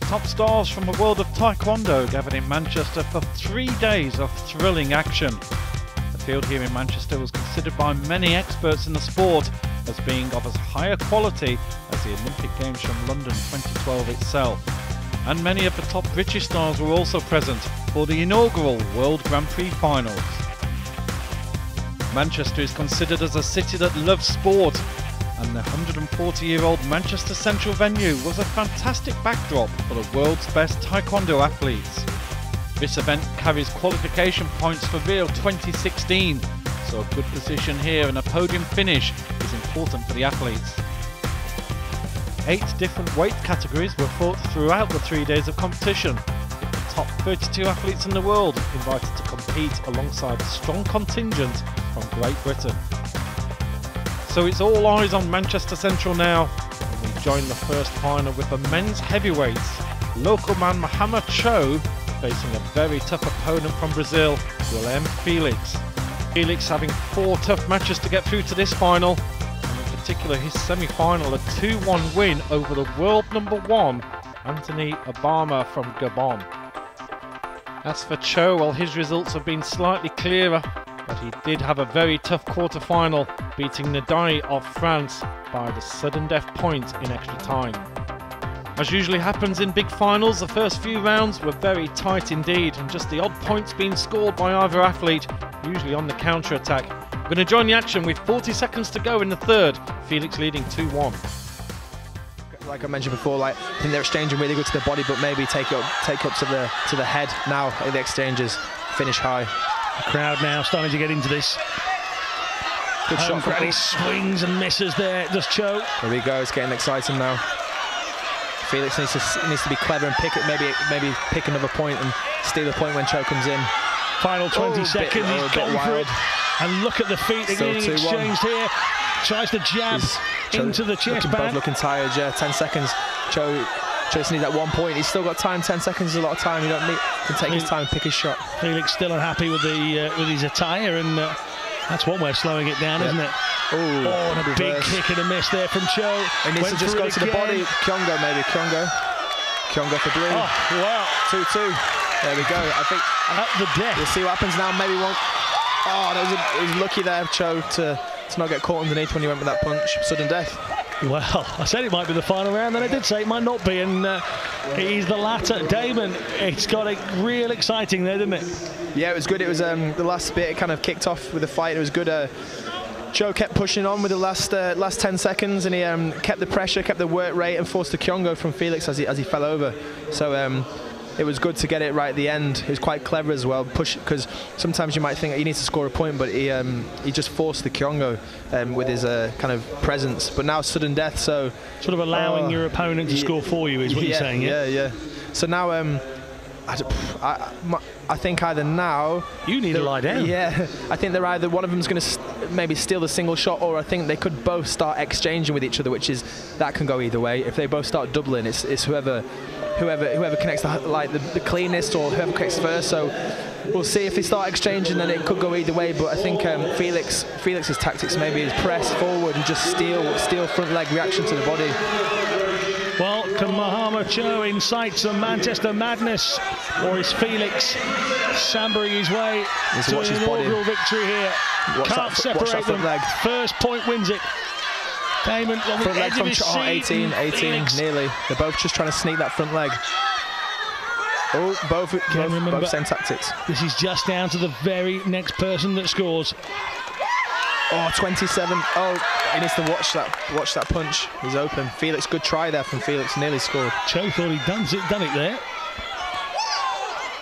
top stars from the world of Taekwondo gathered in Manchester for 3 days of thrilling action. The field here in Manchester was considered by many experts in the sport as being of as higher quality as the Olympic Games from London 2012 itself. And many of the top British stars were also present for the inaugural World Grand Prix finals. Manchester is considered as a city that loves sport, and the 140-year-old Manchester Central venue was a fantastic backdrop for the world's best Taekwondo athletes. This event carries qualification points for Rio 2016, so a good position here and a podium finish is important for the athletes. 8 different weight categories were fought throughout the 3 days of competition, with the top 32 athletes in the world invited to compete alongside a strong contingent from Great Britain. So it's all eyes on Manchester Central now, and we join the first final with the men's heavyweights. Local man Mohamed Cho facing a very tough opponent from Brazil, Willem Felix. Felix having 4 tough matches to get through to this final, and in particular his semi-final, a 2-1 win over the world #1, Anthony Obama from Gabon. As for Cho, well, his results have been slightly clearer, but he did have a very tough quarter-final, beating Nadai of France by the sudden death point in extra time. As usually happens in big finals, the first few rounds were very tight indeed, and just the odd points being scored by either athlete, usually on the counter-attack. We're going to join the action with 40 seconds to go in the third, Felix leading 2-1. Like I mentioned before, I think they're exchanging really good to the body, but maybe take up to the head now in the exchanges, finish high. The crowd now starting to get into this. Good shot from He swings and misses there, does Cho. There we go, it's getting exciting now. Felix needs to be clever and pick it, maybe pick another point and steal a point when Cho comes in. Final 20 seconds, he's gone for it. And look at the feet getting exchanged here. Tries to jab into the chest band. Both looking tired, yeah, 10 seconds. Cho just needs that 1 point. He's still got time, 10 seconds is a lot of time. He can take his time and pick his shot. Felix still unhappy with his attire, and that's one way of slowing it down, isn't it? Ooh, and a big kick and a miss there from Cho. He needs to just go to the body. Kyongo maybe, Kyongo for 3. Oh, wow. 2-2. There we go. I think at the death. We'll see what happens now. Maybe one. Oh, he was lucky there, Cho, to not get caught underneath when he went with that punch. Sudden death. Well, I said it might be the final round, and I did say it might not be, and it is the latter. Damon, it's got a real exciting there, didn't it? Yeah, it was good. It was the last bit. It kind of kicked off with the fight. It was good. Cho kept pushing on with the last 10 seconds, and he kept the pressure, kept the work rate, and forced the Kyongo from Felix as he fell over. So it was good to get it right at the end. He was quite clever as well, because sometimes you might think that you need to score a point, but he just forced the Kyongo with his kind of presence. But now sudden death, so sort of allowing your opponent to score for you is what you're saying. Yeah. So now I think either now you need to lie down. Yeah, I think they're either one of them's going to maybe steal the single shot, or I think they could both start exchanging with each other, that can go either way. If they both start doubling, it's whoever connects the cleanest, or whoever connects first. So we'll see if they start exchanging, then it could go either way. But I think Felix's tactics maybe is press forward and just steal front leg reaction to the body. Well, can Mohamed Cho incite some Manchester madness, or is Felix shambling his way to an inaugural victory here? Can't separate them. First point wins it. Damon on the edge of his seat. 18, nearly. They're both just trying to sneak that front leg. Oh, both same tactics. This is just down to the very next person that scores. Oh, 27. Oh, he needs to watch that punch. He's open. Felix, good try there from Felix. Nearly scored. Cho thought he'd done it there.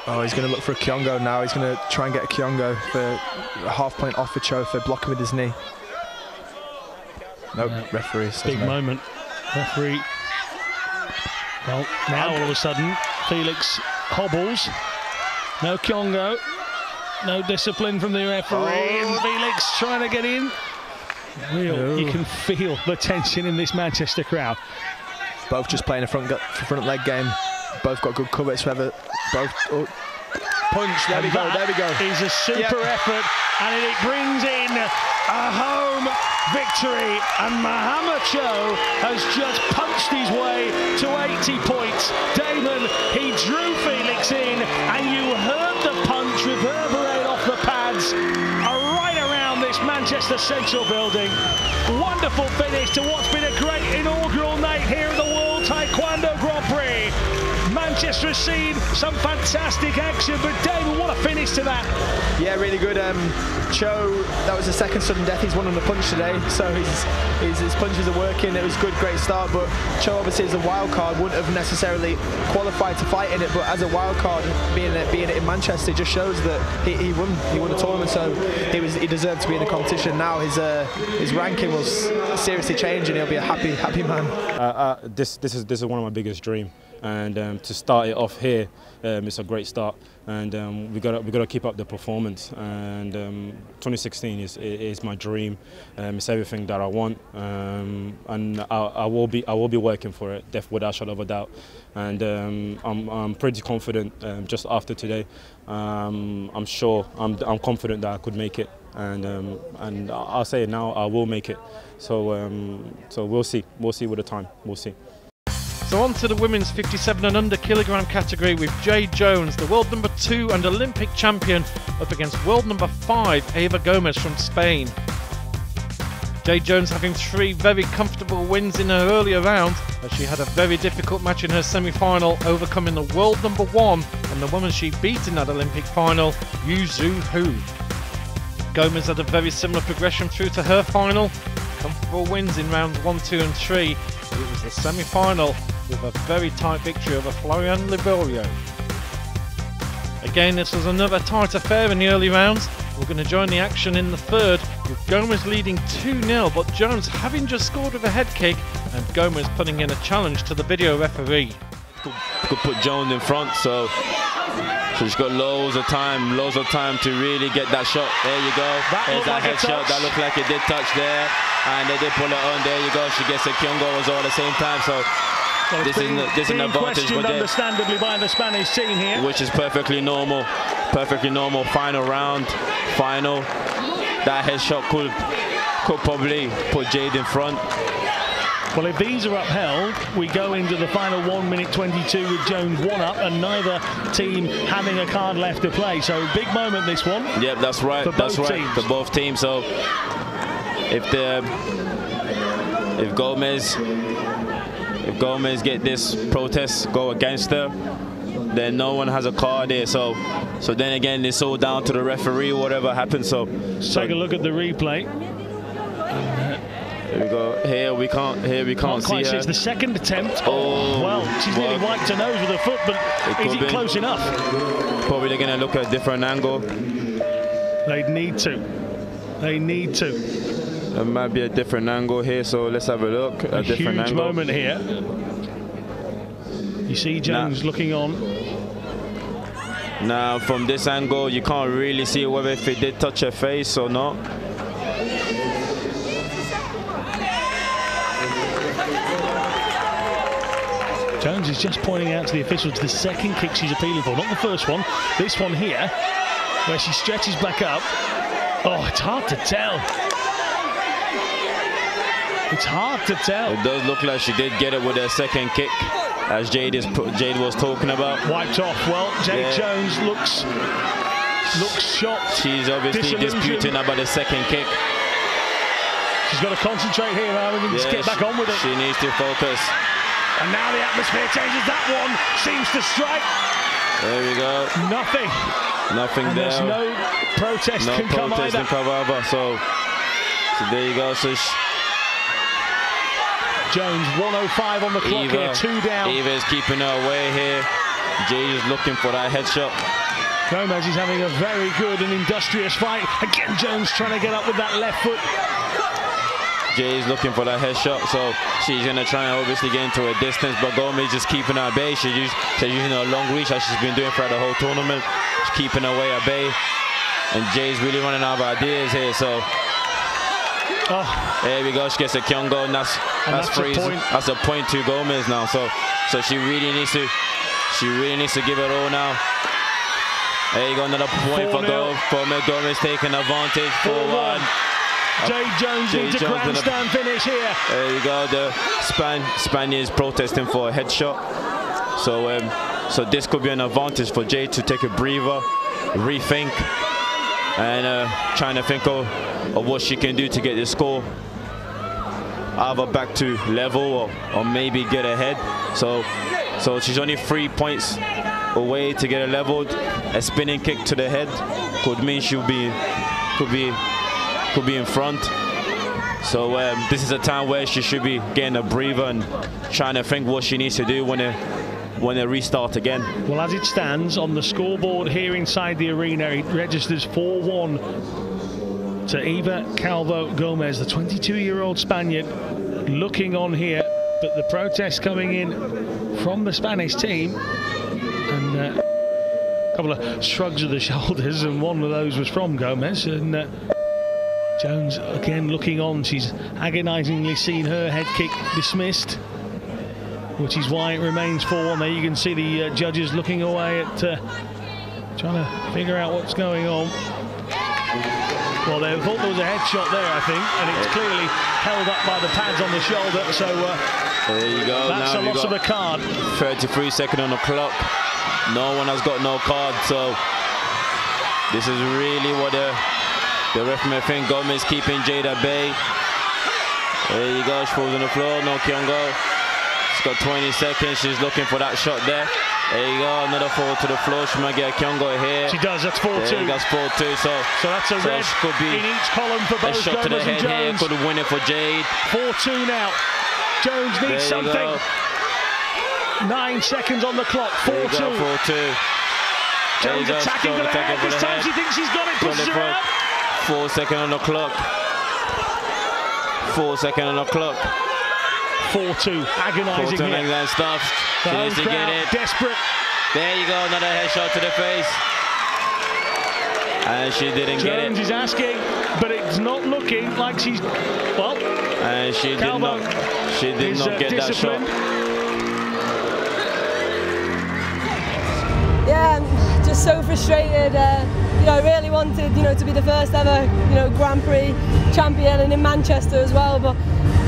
Oh, he's going to look for a Kyongo now. He's going to try and get a Kyongo for a half point off for Cho for blocking with his knee. Nope, referee says big no. moment. Referee. Well, now all of a sudden, Felix hobbles. No Kyongo. No discipline from the referee. And Felix trying to get in. You can feel the tension in this Manchester crowd. Both just playing a front leg game. Both got good cover. It's whoever both. Punch. There we go. It's a super effort, and it brings in a home victory, and Mohamed Cho has just punched his way to 80 points. Damon, Manchester Central building. Wonderful finish to what's been a great inaugural night here at the World Taekwondo Grand Prix. Manchester has seen some fantastic action, but David, what a finish to that. Yeah, really good. Cho, that was the second sudden death. He's won on the punch today, so his punches are working. It was a good, great start, but Cho obviously as a wild card wouldn't have necessarily qualified to fight in it, but as a wild card, being it in Manchester, it just shows that he won the tournament, so he deserved to be in the competition. Now his ranking will seriously change, and he'll be a happy man. This is one of my biggest dreams. And to start it off here, it's a great start, and we gotta keep up the performance. And 2016 is my dream. It's everything that I want, and I will be working for it, without a shadow of a doubt. And I'm pretty confident. Just after today, I'm confident that I could make it, and I'll say it now, I will make it. So we'll see with the time. We'll see. So on to the women's 57 and under kilogram category with Jade Jones, the world number 2 and Olympic champion, up against world number 5 Eva Gomez from Spain. Jade Jones having 3 very comfortable wins in her earlier round, as she had a very difficult match in her semi-final, overcoming the world number 1 and the woman she beat in that Olympic final, Yu Zhu Hu. Gomez had a very similar progression through to her final, comfortable wins in rounds 1, 2 and 3. It was the semi-final with a very tight victory over Florian Liborio. Again, this was another tight affair in the early rounds. We're going to join the action in the third, with Gomez leading 2-0, but Jones having just scored with a head kick, and Gomez putting in a challenge to the video referee. Could put Jones in front, so she's got loads of time to really get that shot. There you go. There's that head shot. That looked like it did touch there, and they did pull it on. There you go. She gets a Kyungo as well at the same time. So this is an advantage for them. Understandably by the Spanish team here, which is perfectly normal. Perfectly normal. Final round. Final. That head shot could probably put Jade in front. Well, if these are upheld, we go into the final 1 minute 22 with Jones 1 up and neither team having a card left to play. So big moment this one. Yep, that's right. That's right. Teams. For both teams. So if Gomez get this protest go against her, then no one has a card here. So then again, it's all down to the referee, whatever happens. So take a look at the replay. Here we go. Here we can't see her. It's the second attempt. Oh, well, she's nearly wiped her nose with her foot, but is it close enough? Probably they're going to look at a different angle. They'd need to. They need to. There might be a different angle here, so let's have a look. A different huge angle. Moment here. You see Jones looking on. Now, from this angle, you can't really see whether if it did touch her face or not. Jones is just pointing out to the officials the second kick she's appealing for, not the first one. This one here, where she stretches back up. Oh, it's hard to tell. It's hard to tell. It does look like she did get it with her second kick, as Jade was talking about. Wiped off. Well, Jade Jones looks shocked. She's obviously disputing about the second kick. She's got to concentrate here now and just get back on with it. She needs to focus. And now the atmosphere changes. That one seems to strike. There we go. Nothing and there. There's no protest can come either. So there you go. So Jones 1:05 on the clock here, 2 down. Eva is keeping her away here. Jade is looking for that headshot. Gomez is having a very good and industrious fight. Again, Jones trying to get up with that left foot. Jay is looking for that headshot, so she's going to try and obviously get into a distance, but Gomez just keeping her at bay. She's using a long reach as she's been doing throughout the whole tournament. She's keeping her way at bay, and Jay's really running out of ideas here, so there we go. She gets a Kyungo, and that's a point to Gomez now, so she really needs to give it all now. There you go, another point for Gomez taking advantage. 4-1. Jade Jones needs a grandstand finish here. There you go. The Spaniards protesting for a headshot. So this could be an advantage for Jade to take a breather, rethink, and trying to think of what she can do to get the score either back to level or maybe get ahead. So she's only 3 points away to get it leveled. A spinning kick to the head could mean could be in front. So this is a time where she should be getting a breather and trying to think what she needs to do when they restart again. Well, as it stands on the scoreboard here inside the arena, it registers 4-1 to Eva Calvo Gomez, the 22-year-old Spaniard, looking on here. But the protest coming in from the Spanish team, and a couple of shrugs of the shoulders, and one of those was from Gomez. And Jones again looking on. She's agonisingly seen her head kick dismissed, which is why it remains 4-1. There you can see the judges looking away at trying to figure out what's going on. Well, they thought there was a headshot there, I think, and it's clearly held up by the pads on the shoulder. So there you go. That's a loss of a card. 33 seconds on the clock. No one has got no card, so this is really what the referee think. Gomez keeping Jade at bay. There you go. She falls on the floor. No Kyongo. She's got 20 seconds. She's looking for that shot there. There you go, another fall to the floor. She might get a Kyongo here. She does, that's 4-2. That's 4-2, so that's a red could be in each column for both shot Gomez to the and head Jones. Here, could win it for Jade. 4-2 now. Jones needs something. 9 seconds on the clock, 4-2. 4-2. Jones attacking for the head. This time she thinks she's got it, pushes her out. 4 seconds on the clock. 4 seconds on the clock. 4-2, agonising here. And stuff. She needs to get it. Desperate. There you go, another headshot to the face. And she didn't get it. Jones is asking, but it's not looking like she's, well. And she did not get that shot. Yeah, I'm just so frustrated. You know, I really wanted, to be the first ever, Grand Prix champion, and in Manchester as well. But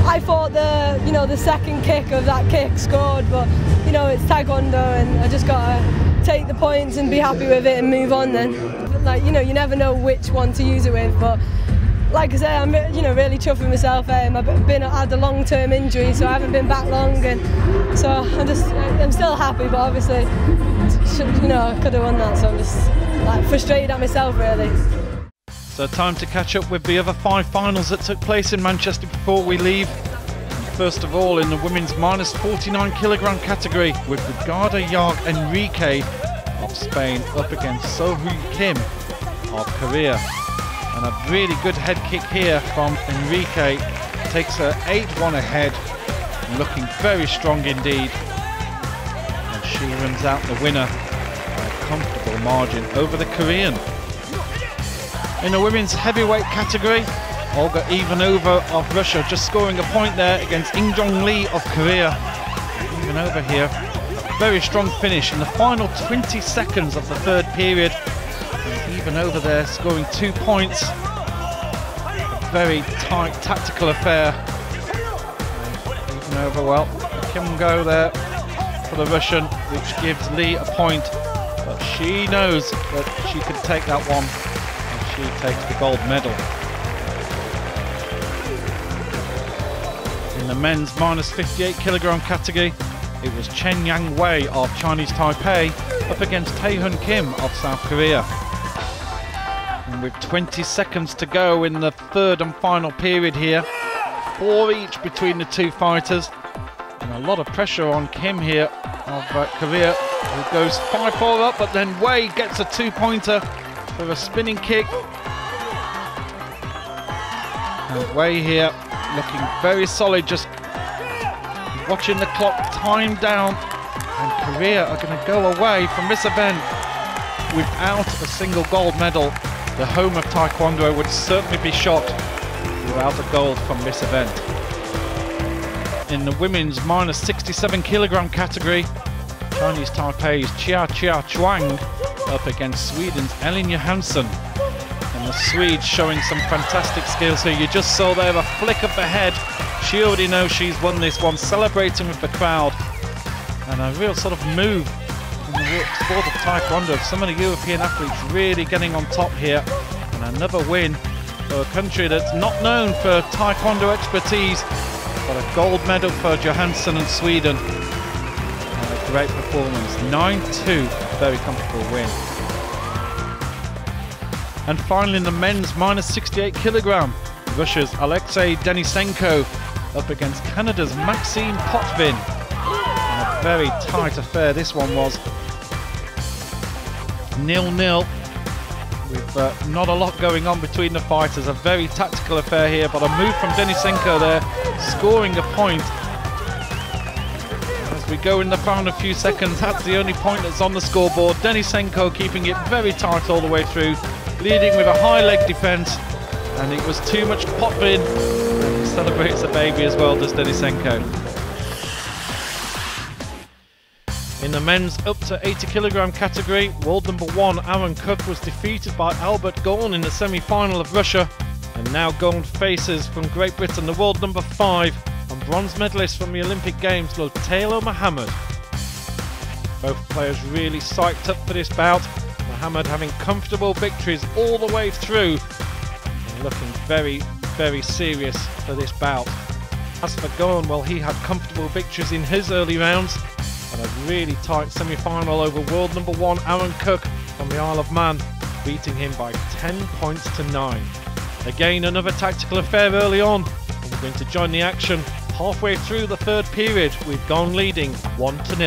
I thought the second kick of that kick scored. But it's Taekwondo, and I just gotta take the points and be happy with it and move on. Then, you never know which one to use it with. But like I say, I'm really chuffing myself. I've had a long-term injury, so I haven't been back long, and so I'm still happy. But obviously, I could have won that, so I'm just frustrated at myself, really. So time to catch up with the other 5 finals that took place in Manchester before we leave. First of all, in the women's minus 49 kilogram category, with Garda Yarg Enrique of Spain up against Sohoo Kim of Korea. And a really good head kick here from Enrique. Takes her 8-1 ahead, looking very strong indeed. And she runs out the winner by a comfortable margin over the Korean. In the women's heavyweight category, Olga Ivanova of Russia just scoring a point there against Injong Lee of Korea. Ivanova here, very strong finish in the final 20 seconds of the third period. And Ivanova there scoring 2 points. A very tight tactical affair. Ivanova, well, Kim go there for the Russian, which gives Lee a point. But she knows that she can take that one, and she takes the gold medal. In the men's minus 58 kilogram category, it was Chen Yang Wei of Chinese Taipei up against Taehyun Kim of South Korea. And with 20 seconds to go in the third and final period here, 4 each between the two fighters, and a lot of pressure on Kim here of Korea, who goes 5-4 up, but then Wei gets a 2-pointer with a spinning kick. And Wei here looking very solid, just watching the clock time down, and Korea are going to go away from this event without a single gold medal. The home of Taekwondo would certainly be shocked without a gold from this event. In the women's minus 67 kilogram category, Chinese Taipei's Chia Chuang up against Sweden's Elin Johansson. And the Swedes showing some fantastic skills here. You just saw there a flick of the head. She already knows she's won this one, celebrating with the crowd. And a real sort of move in the sport of Taekwondo. Some of the European athletes really getting on top here. And another win for a country that's not known for Taekwondo expertise, but a gold medal for Johansson and Sweden. And a great performance, 9-2, very comfortable win. And finally in the men's minus 68 kilogram, Russia's Alexei Denisenko up against Canada's Maxime Potvin. And a very tight affair this one was. 0-0. With not a lot going on between the fighters. A very tactical affair here, but a move from Denisenko there, scoring a point. As we go in the final few seconds, that's the only point that's on the scoreboard. Denisenko keeping it very tight all the way through, leading with a high leg defence, and it was too much Potvin. And he celebrates the baby as well, does Denisenko. In the men's up to 80 kilogram category, world number 1 Aaron Cook was defeated by Albert Gorn in the semi-final of Russia, and now Gorn faces from Great Britain the world number 5 and bronze medalist from the Olympic Games, Lotelo Mohammed. Both players really psyched up for this bout, Mohammed having comfortable victories all the way through and looking very, very serious for this bout. As for Gorn, well, he had comfortable victories in his early rounds, and a really tight semi-final over world number 1 Aaron Cook from the Isle of Man, beating him by 10 points to 9. Again, another tactical affair early on, and we're going to join the action halfway through the third period with Gorn leading 1-0.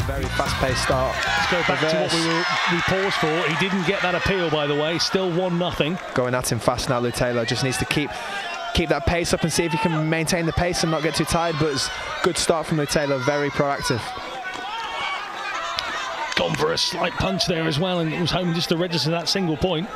Very fast-paced start. Let's go back to what we paused for. He didn't get that appeal, by the way. Still 1-0. Going at him fast now, Lutelo just needs to keep that pace up and see if he can maintain the pace and not get too tired, but it's a good start from Lutelo, very proactive. Gone for a slight punch there as well, and was hoping just to register that single point.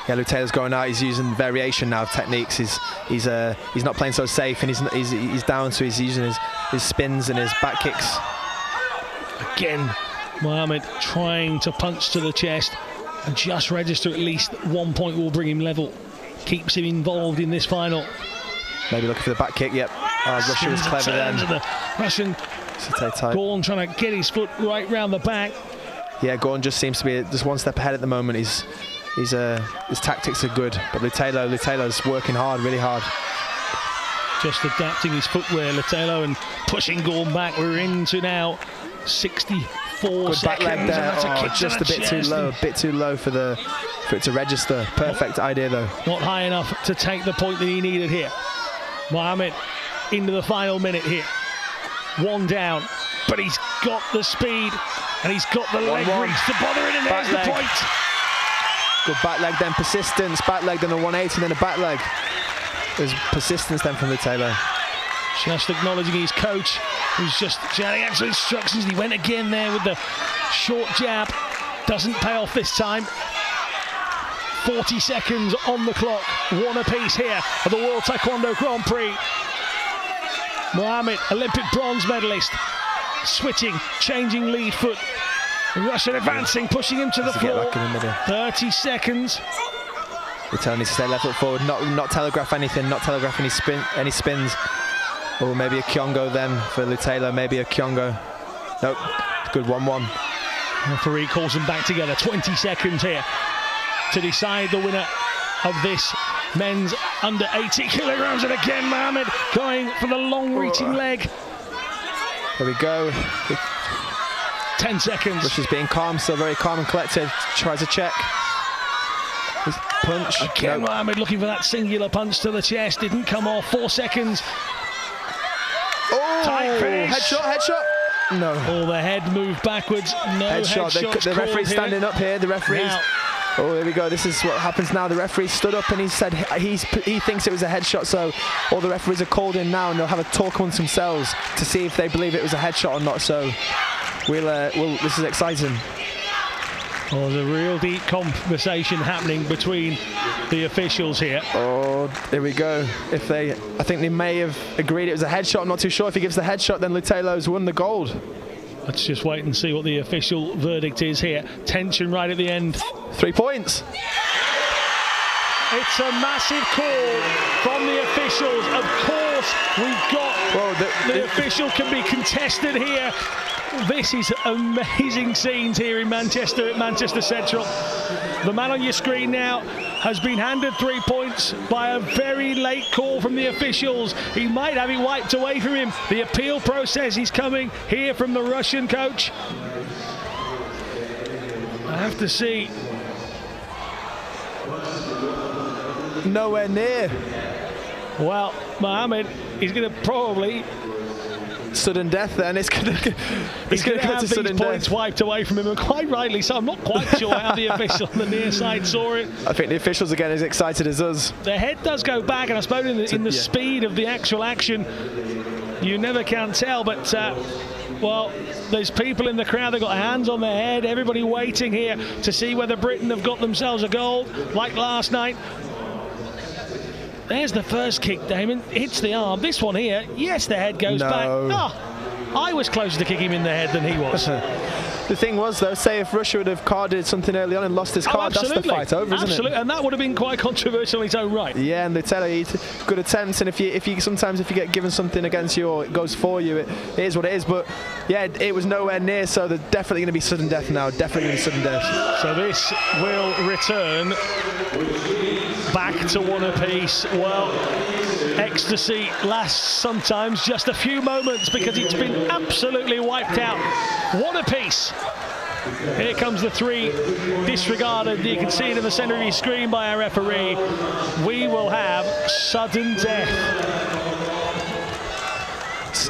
Yeah, Lutelo's going out, he's using variation now of techniques. He's not playing so safe, and he's down, so he's using his spins and his back kicks. Again, Mohammed trying to punch to the chest and just register at least 1 point will bring him level. Keeps him involved in this final. Maybe looking for the back kick, yep. Russia was clever then. The Russian Gorn trying to get his foot right round the back. Yeah, Gorn just seems to be just one step ahead at the moment. His tactics are good, but Lutelo's working hard, really hard. Just adapting his footwear, Lutelo, and pushing Gorn back. We're into now 64 good seconds. Back leg there. Just a bit too low for it to register. Perfect idea though. Not high enough to take the point that he needed here. Mohammed into the final minute here. 1 down, but he's got the speed and he's got the leg reach to bother it, and there's the point. Good back leg, then persistence. Back leg, then a 180, then a back leg. There's persistence then from Lutelo. Just acknowledging his coach, who's just shouting actual instructions. He went again there with the short jab. Doesn't pay off this time. 40 seconds on the clock. 1 apiece here at the World Taekwondo Grand Prix. Mohammed, Olympic bronze medalist, switching, changing lead foot. Russian advancing, pushing him to the floor. 30 seconds. Lutelo needs to stay left foot forward, not telegraph anything, not telegraph any spins. Or maybe a Kyongo then for Lutelo, maybe a Kyongo. Nope, good 1-1. Referee calls them back together. 20 seconds here to decide the winner of this men's under 80 kilograms. And again, Mohammed going for the long-reaching leg. There we go. 10 seconds. Russia's being calm, still very calm and collected. Tries a check. Punch. Again, nope. Mohammed looking for that singular punch to the chest. Didn't come off. 4 seconds. Oh, tight finish. Headshot. No. Oh, the head moved backwards. No headshot. The referee's standing up here. The referee's. Now. Oh, there we go. This is what happens now. The referee stood up and he said he thinks it was a headshot. So all the referees are called in now and they'll have a talk amongst themselves to see if they believe it was a headshot or not. So this is exciting. Oh, there's a real deep conversation happening between the officials here. Oh, there we go. I think they may have agreed it was a headshot. I'm not too sure. If he gives the headshot, then Lutelo's won the gold. Let's just wait and see what the official verdict is here. Tension right at the end. 3 points. It's a massive call from the officials. Of course, We've got the official can be contested here. This is amazing scenes here in Manchester at Manchester Central. The man on your screen now has been handed 3 points by a very late call from the officials. He might have it wiped away from him. The appeal process is coming here from the Russian coach. I have to see. Nowhere near. Well, Mohammed is going to probably sudden death then. It's going to have these points wiped away from him, and quite rightly so. I'm not quite sure how the official on the near side saw it. I think the officials again as excited as us. The head does go back, and I suppose in the speed of the actual action, you never can tell. But well, there's people in the crowd that got hands on their head. Everybody waiting here to see whether Britain have got themselves a gold like last night. There's the first kick, Damon. Hits the arm. This one here, yes, the head goes back. Oh, I was closer to kicking him in the head than he was. The thing was, though, say if Russia would have carded something early on and lost his card, that's the fight over, isn't it? And that would have been quite controversial in its own right. Yeah, and they tell you good attempts, and if you sometimes if you get given something against you or it goes for you, it is what it is. But yeah, it was nowhere near, so there's definitely going to be sudden death now. Definitely going to be sudden death. So this will return back to one apiece. Well, ecstasy lasts sometimes just a few moments because it's been absolutely wiped out. One apiece. Here comes the 3 disregarded. You can see it in the centre of your screen by our referee. We will have sudden death.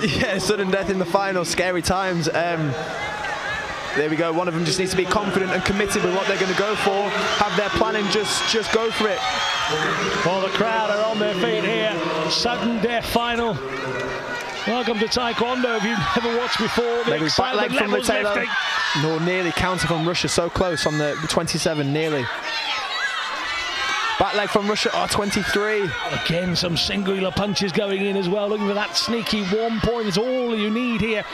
Yeah, sudden death in the final. Scary times. There we go. One of them just needs to be confident and committed with what they're going to go for. Have their plan and just go for it. Well, the crowd are on their feet here. Sudden death final. Welcome to Taekwondo. If you've never watched before, the excitement levels lifting. No, nearly counter from Russia. So close on the 27, nearly. Back leg from Russia, 23. Again, some singular punches going in as well. Looking for that sneaky 1 point. It's all you need here.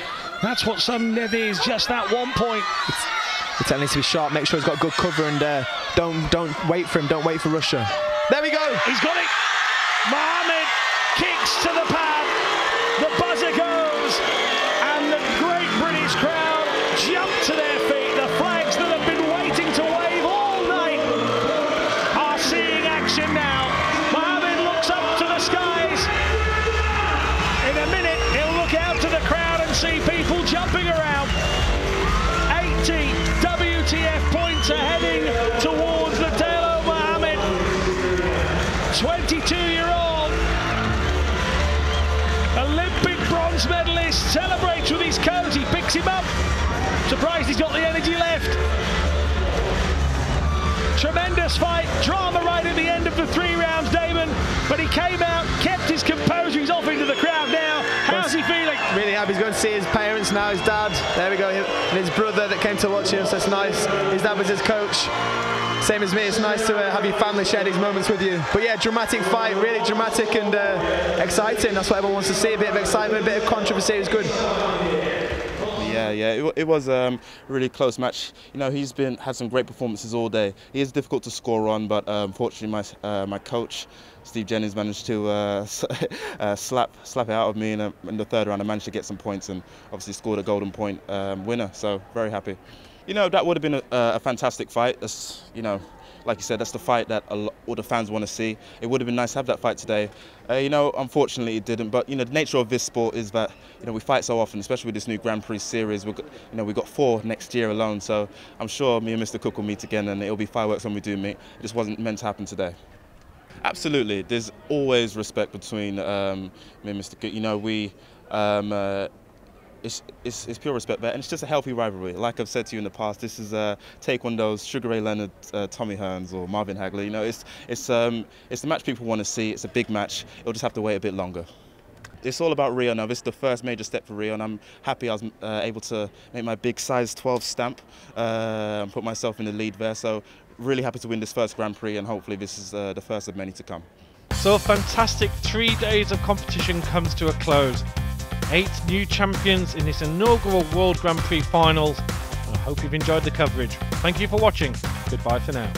That's what sudden death is, just that 1 point. It needs to be sharp. Make sure he's got good cover and don't wait for him. Don't wait for Russia. There we go. He's got it. Mohammed kicks to the pad. The buzzer goes, and the great British crowd jump to their feet. The flags that have been waiting to wave all night are seeing action now. Mohammed looks up to the skies. In a minute, he'll look out to the crowd and see people jumping around. 80 WTF points are heading towards the tail of Mohammed. 22-year-old Olympic bronze medalist celebrates with his coach. He picks him up. Surprised he's got the energy left. Tremendous fight. Drama right at the end of the 3 rounds, Damon. But he came out, kept his composure. He's off into the crowd now. How's he feeling? Really happy. He's going to see his parents now, his dad. There we go. And his brother that came to watch him, so it's nice. His dad was his coach. Same as me, it's nice to have your family share these moments with you. But yeah, dramatic fight, really dramatic and exciting. That's what everyone wants to see, a bit of excitement, a bit of controversy. It was good. Yeah, it was a really close match. You know, he's had some great performances all day. He is difficult to score on, but unfortunately my coach, Steve Jennings, managed to slap it out of me in the 3rd round. I managed to get some points and obviously scored a golden point winner, so very happy. You know, that would have been a fantastic fight. That's, you know, like you said, that's the fight that all the fans want to see. It would have been nice to have that fight today. You know, unfortunately it didn't. But you know, the nature of this sport is that we fight so often, especially with this new Grand Prix series. We've got 4 next year alone. So I'm sure me and Mr. Cook will meet again, and it'll be fireworks when we do meet. It just wasn't meant to happen today. Absolutely, there's always respect between me and Mr. Cook. You know, we. It's pure respect there, and it's just a healthy rivalry. Like I've said to you in the past, this is Taekwondo's Sugar Ray Leonard, Tommy Hearns or Marvin Hagler. You know, it's the match people want to see. It's a big match. It'll just have to wait a bit longer. It's all about Rio now. This is the first major step for Rio, and I'm happy I was able to make my big size 12 stamp and put myself in the lead there. So really happy to win this first Grand Prix, and hopefully this is the first of many to come. So a fantastic 3 days of competition comes to a close. 8 new champions in this inaugural World Grand Prix finals. I hope you've enjoyed the coverage. Thank you for watching. Goodbye for now.